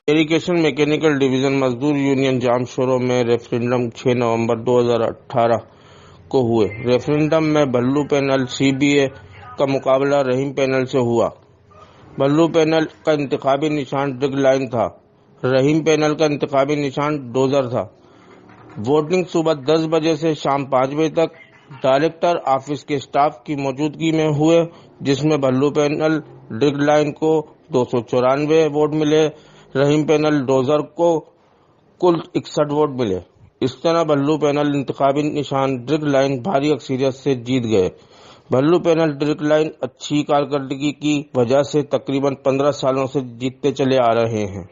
Irrigation mechanical division मजदूर union जामशोरों में referendum 6 नवंबर 2018 को हुए। रेफरेंडम में भल्लू पैनल सीबीए का मुकाबला रहीम पैनल से हुआ। भल्लू पैनल का इंतखाबी निशान ड्रिग लाइन था। रहीम पैनल का इंतखाबी निशान डोजर था। वोटिंग सुबह 10 बजे से शाम 5 बजे तक डायरेक्टर ऑफिस के स्टाफ की मौजूदगी में हुए, जिसमें भल्लू पैनल ड्रिग लाइन को 294 वोट मिले। रहीम पैनल डोजर को कुल 61 वोट मिले। इस तरह भल्लू पैनल इंतखाबी निशान ड्रिग लाइन भारी अक्सरियत से जीत गए। भल्लू पैनल ड्रिग लाइन अच्छी कारकर्दगी की वजह से तकरीबन 15 सालों से जीतते चले आ रहे हैं।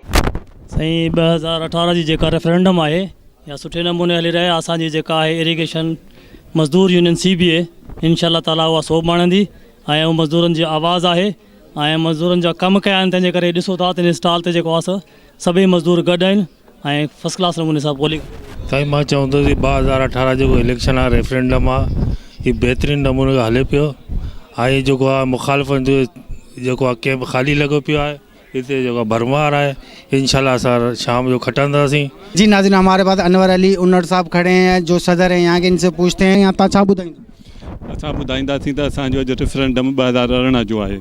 सही 2018 जी जेका रेफरेंडम आहे या सुठे नमूने हली रहे। असांजी जेका आहे इरिगेशन मज़दूर यूनियन सीबीए इंशाअल्लाह ताला उहा सोभ माणंदी ऐं उहा मज़दूरनि जी आवाज़ आहे ऐं मज़दूरनि जा कम कया आहिनि। तंहिंजे करे ॾिसो था त स्टॉल ते जेको आहे सभई मज़दूर गॾु आहिनि ऐं फर्स्ट क्लास नमूने सां पोलिंग। साईं मां चवंदुसि 2018 जेको इलेक्शन आहे रेफरेंडम आहे हीउ बहितरीनु नमूने हले पियो। ऐं जेको आहे मुखालिफ़नि जो जेको आहे कैंप ख़ाली लॻो पियो आहे। हिते जेको भरमार आहे। इंशाल्लाह असां शाम जो खटंदासीं। जी नाज़रीन, हमारे पास अनवर अली उन्नड़ साहब खड़े हैं जो सदर हैं यहाँ के। इनसे पूछते हैं यहाँ तव्हां छा ॿुधाईंदा? असां ॿुधाईंदासीं त असांजो अॼु रेफरेंडम 2018 जो आहे।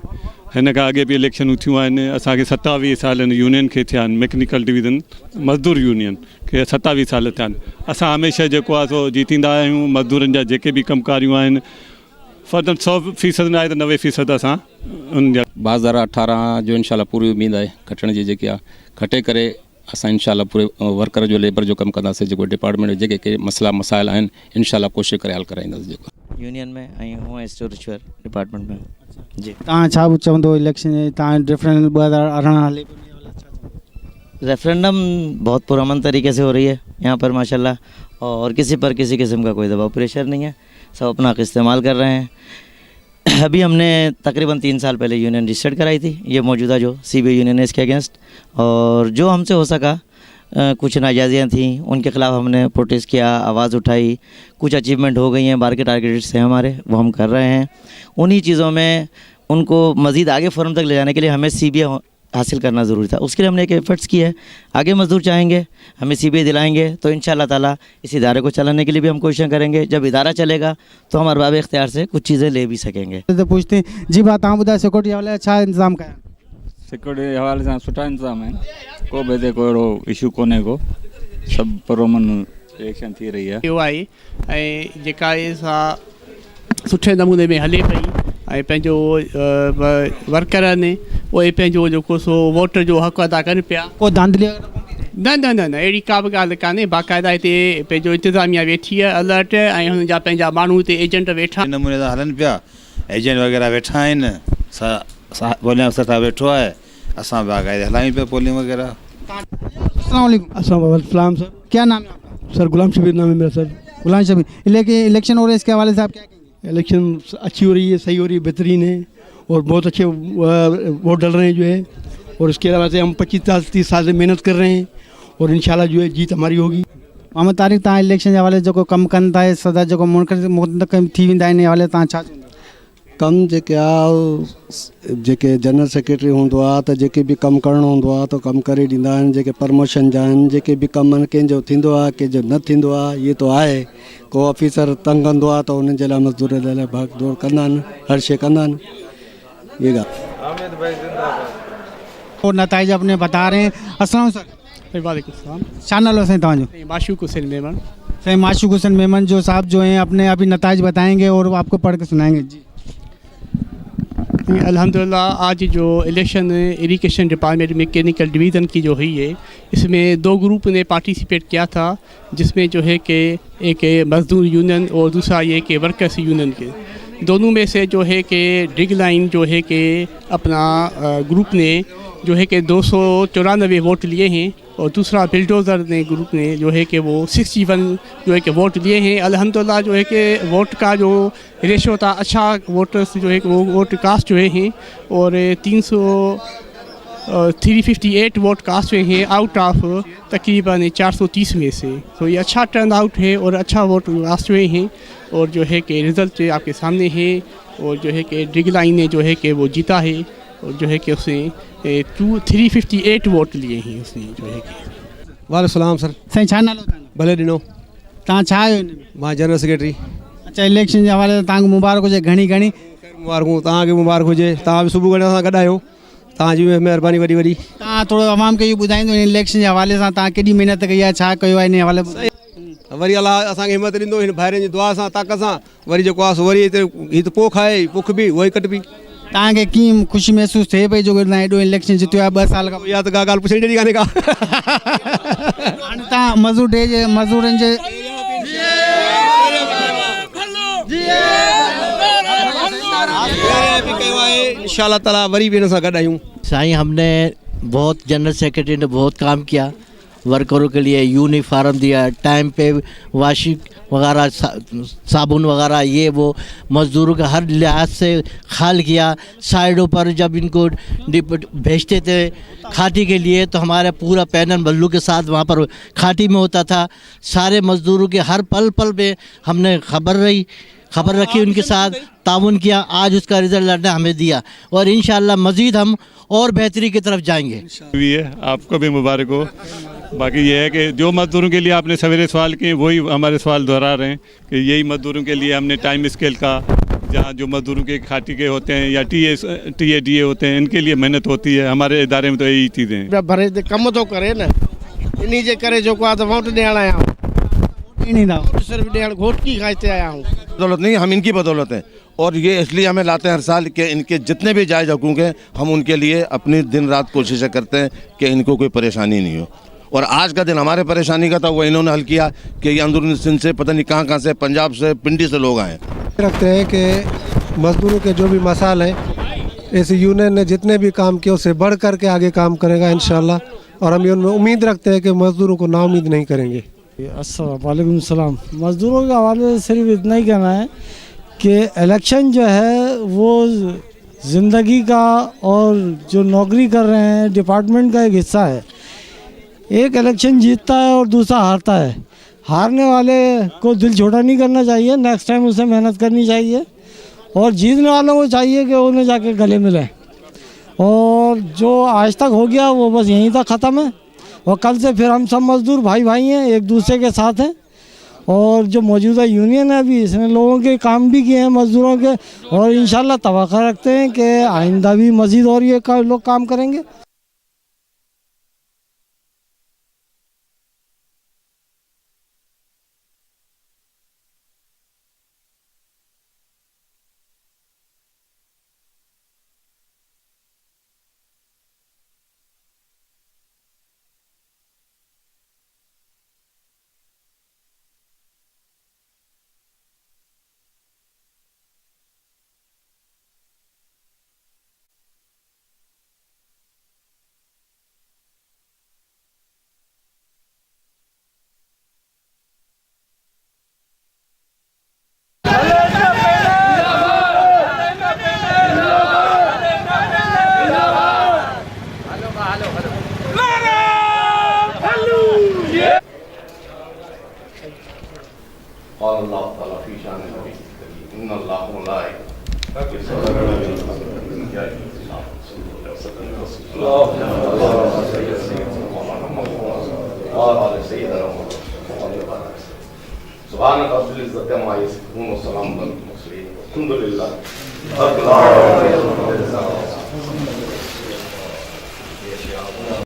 हिन खां अॻे बि इलेक्शनूं थियूं आहिनि। असांखे 27 साल हिन यूनियन खे थिया आहिनि, मैकेनिकल डिवीज़न मज़दूर यूनियन खे 27 साल थिया आहिनि। असां हमेशह जेको आहे सो जीतींदा आहियूं। मज़दूरनि जा जेके बि कमकारियूं आहिनि फर्दन 100% न आहे त 90% असां उन जा 2018 जो इंशाल्लाह पूरी उम्मीद आहे खटण जी। जेकी आहे खटे करे असां इंशाल्लाह पूरे वर्कर जो लेबर जो कमु कंदासीं। जेको डिपार्टमेंट जेके के मसला मसाइल आहिनि इंशाल्लाह कोशिशि करे हल कराईंदासीं। जेको यूनियन में ऐं हूअं स्टोरेज डिपार्टमेंट में। जी तव्हां छा चवंदो इलेक्शन तव्हां रेफरेंडम 2018 हले रेफरेंडम बहुत पुरअमन तरीके से हो रही है यहाँ पर माशाल्लाह, और किसी पर किसी किस्म का कोई दबाव प्रेशर नहीं है। सब अपना हक इस्तेमाल कर रहे हैं। अभी हमने तकरीबन 3 साल पहले यूनियन रजिस्टर्ड कराई थी, ये मौजूदा जो सीबीए यूनियन है इसके अगेंस्ट, और जो हमसे हो सका कुछ नाजायज़ियाँ थी उनके ख़िलाफ़ हमने प्रोटेस्ट किया, आवाज़ उठाई। कुछ अचीवमेंट हो गई हैं, मार्केट टारगेट्स हैं हमारे, वो हम कर रहे हैं। उन्हीं चीज़ों में उनको मज़ीद आगे फोरम तक ले जाने के लिए हमें सीबीए हासिल करना ज़रूरी था। उसके लिए हमने एक एफर्ट्स किए है। आगे मज़दूर चाहेंगे हमें सीबीए दिलाएंगे तो इंशाअल्लाह ताला इस इदारे को चलाने के लिए भी हम कोशिशें करेंगे। जब इदारा चलेगा तो हम अरबाब इख्तियार से कुछ चीज़ें ले भी सकेंगे। तो पूछते हैं जी बात तव्हां ॿुधायो सिक्योरिटी हवाले अच्छा इंतज़ाम कया? सिक्योरिटी हवाले सां सुठा इंतज़ाम आहिनि। को बि हिते को अहिड़ो इशू कोन्हे को, सभु पुरअमन इलेक्शन थी रही आहे। इहो आहे ऐं जेका सा सुठे नमूने में हले पई ऐं पंहिंजो वर्कर आहिनि उहे पंहिंजो जेको सो वोट जो हक़ अदा कनि पिया। को धांधली न न न न अहिड़ी का बि ॻाल्हि कान्हे। बाक़ाइदा हिते पंहिंजो इंतिज़ामिया वेठी आहे अलर्ट, ऐं हुननि जा पंहिंजा माण्हू हिते एजेंट वेठा नमूने सां हलनि पिया। एजेंट वग़ैरह वेठा आहिनि, पोलिंग अफ़सर सां वेठो आहे, असां बाक़ाइदा हलायूं पिया पोलिंग वग़ैरह। अस्सलाम वालेकुम। अस्सलाम सर। क्या नाम है आपका? सर गुलाम शबीर नाम है मेरा सर। गुलाम शबीर, इलेक्शन हो रहे हैं, इसके हवाले से आप क्या कहेंगे? इलेक्शन अच्छी हो रही है, सही हो रही है, बेहतरीन है और बहुत अच्छे वोट डल रहे हैं जो है। और इसके अलावा से हम 25-30 साल से मेहनत कर रहे हैं और इंशाल्लाह जो है जीत हमारी होगी। मोहम्मद तारिक, तव्हां इलेक्शन जे हवाले जो कमु कनि था सदा जेको मुंतक़िम थी वेंदा आहिनि, हवाले तव्हां छा चवंदा? कम जेके आहे जेके जनरल सेक्रेटरी हूंदो आहे त जेके बि कमु करिणो हूंदो आहे त कमु करे ॾींदा आहिनि। जेके प्रमोशन जा आहिनि, जेके बि कमु कंहिंजो थींदो आहे कंहिंजो न थींदो आहे, इहे त आहे। को ऑफिसर तंग कंदो आहे त उन्हनि जे लाइ मज़दूर जे लाइ भाग दौड़ कंदा आहिनि, हर शइ कंदा आहिनि। ये और नताइज अपने बता रहे हैं। अस्सलाम सर। वालेकुम सलाम। छा नालो साईं तव्हांजो? माशूक हुसैन मेमन। साईं माशूक हुसैन मेमन जो साहब जो हैं अपने अभी नताइज बताएंगे और आपको पढ़ के सुनाएंगे। जी अल्हम्दुलिल्लाह आज जो election irrigation department mechanical division की जो हुई है, इसमें 2 ग्रुप ने पार्टिसिपेट किया था, जिसमें जो है कि एक मज़दूर यूनियन और दूसरा ये कि वर्कर्स यूनियन के। दोनों में से जो है कि ड्रिग लाइन जो है कि अपना ग्रुप ने जो है कि 294 वोट लिए हैं और दूसरा बिल्डोज़र ने ग्रुप ने जो है कि वो 61 जो है कि वोट लिए हैं। अल्हम्दुलिल्लाह जो है कि वोट का जो रेशो था अच्छा, वोटर्स जो है कि वो वोट कास्ट जो हैं और 358 वोट कास्ट हुए हैं आउट ऑफ तकरीबन 430 में से। तो ये अच्छा टर्न आउट है और अच्छा वोट कास्ट हुए हैं और जो है कि रिज़ल्ट आपके सामने है। और जो है कि ड्रिग लाइन ने जो है कि वो जीता है जो है कि उसने 358 वोट लिए हैं उसने जो है कि। वालेकुम सलाम सर। साईं छा नालो तव्हांजो? भले ॾिनो। तव्हां छा आहियो हिन में? मां जनरल सेक्रेटरी। अच्छा, इलेक्शन जे हवाले सां तव्हांखे मुबारक हुजे घणी घणी। मुबारकूं, तव्हांखे मुबारक हुजे। तव्हां बि सुबुह खां असां गॾु आहियो, तव्हांजी महिरबानी वॾी वॾी। तव्हां थोरो आवाम खे इहो ॿुधाईंदो हिन इलेक्शन जे हवाले सां तव्हां केॾी महिनत कई आहे, छा कयो आहे हिन हवाले में? वरी अलाह असांखे हिमत ॾींदो हिन भाइरनि जी दुआ सां, ताक़त सां। वरी जेको आहे सो वरी हिते हीअ त पोख आहे, पुख बि उहा ई कटबी। तव्हांखे कीअं ख़ुशी महसूसु थिए पई जो तव्हां एॾो इलेक्शन जितियो आहे 2 साल खां? इहा त का ॻाल्हि पुछण जहिड़ी कान्हे का। हाणे तव्हां मज़दूरनि जे इंशाअल्लाह ताला वरी भी इन सां गॾु आहियूं। साईं, हमने बहुत जनरल सेक्रेटरी ने बहुत काम किया वर्करों के लिए, यूनिफॉर्म दिया, टाइम पे वाशिंग वगैरह, साबुन वगैरह, ये वो मज़दूरों का हर लिहाज से ख्याल किया। साइडों पर जब इनको भेजते थे खाटी के लिए तो हमारा पूरा पैनल बल्लू के साथ वहाँ पर खाटी में होता था। सारे मज़दूरों के हर पल पल में हमने खबर रखी, उनके साथ ताउन किया। आज उसका रिजल्ट हमें दिया और इंशाअल्लाह मज़ीद हम और बेहतरी की तरफ जाएंगे। भी है, आपको भी मुबारक हो। बाकी ये है कि जो मज़दूरों के लिए आपने सवेरे सवाल किए वही हमारे सवाल दोहरा रहे हैं कि यही मज़दूरों के लिए हमने टाइम स्केल का, जहाँ जो मज़दूरों के खाटी के होते हैं या TADA होते हैं, इनके लिए मेहनत होती है। हमारे इदारे में तो यही चीज़ें हैं। भरे कम तो करे न, इन्हीं जे करे जो को वोट ॾियण आया हूँ, सिर्फ ॾियण घोटकी खाते आया हूँ। बदौलत नहीं, हम इनकी बदौलत हैं। और ये इसलिए हमें लाते हैं हर साल कि इनके जितने भी जायज़ हकूक़ हैं हम उनके लिए अपनी दिन रात कोशिशें करते हैं कि इनको कोई परेशानी नहीं हो। और आज का दिन हमारे परेशानी का था, वो इन्होंने हल किया कि ये अंदरूनी सिंध से पता नहीं कहाँ से, पंजाब से, पिंडी से लोग आए रखते हैं कि मजदूरों के जो भी मसाल हैं इस यूनियन ने जितने भी काम किए उससे बढ़ कर के आगे काम करेगा इंशाल्लाह। और हम ये उम्मीद रखते हैं कि मजदूरों को नाउम्मीद नहीं करेंगे। वालेकुम सलाम। मज़दूरों के हवाले से सिर्फ इतना ही कहना है कि इलेक्शन जो है वो ज़िंदगी का और जो नौकरी कर रहे हैं डिपार्टमेंट का एक हिस्सा है। एक इलेक्शन जीतता है और दूसरा हारता है। हारने वाले को दिल छोटा नहीं करना चाहिए, नेक्स्ट टाइम उसे मेहनत करनी चाहिए। और जीतने वालों को चाहिए कि उन्हें जाके गले मिलें। और जो आज तक हो गया वो बस यहीं तक ख़त्म है। और कल से फिर हम सब मज़दूर भाई भाई हैं, एक दूसरे के साथ हैं। और जो मौजूदा यूनियन है अभी इसने लोगों के काम भी किए हैं मज़दूरों के, और इंशाल्लाह तवक्को रखते हैं कि आइंदा भी मज़ीद और ये लोग काम करेंगे। अल्हम्दुलिल्लाह।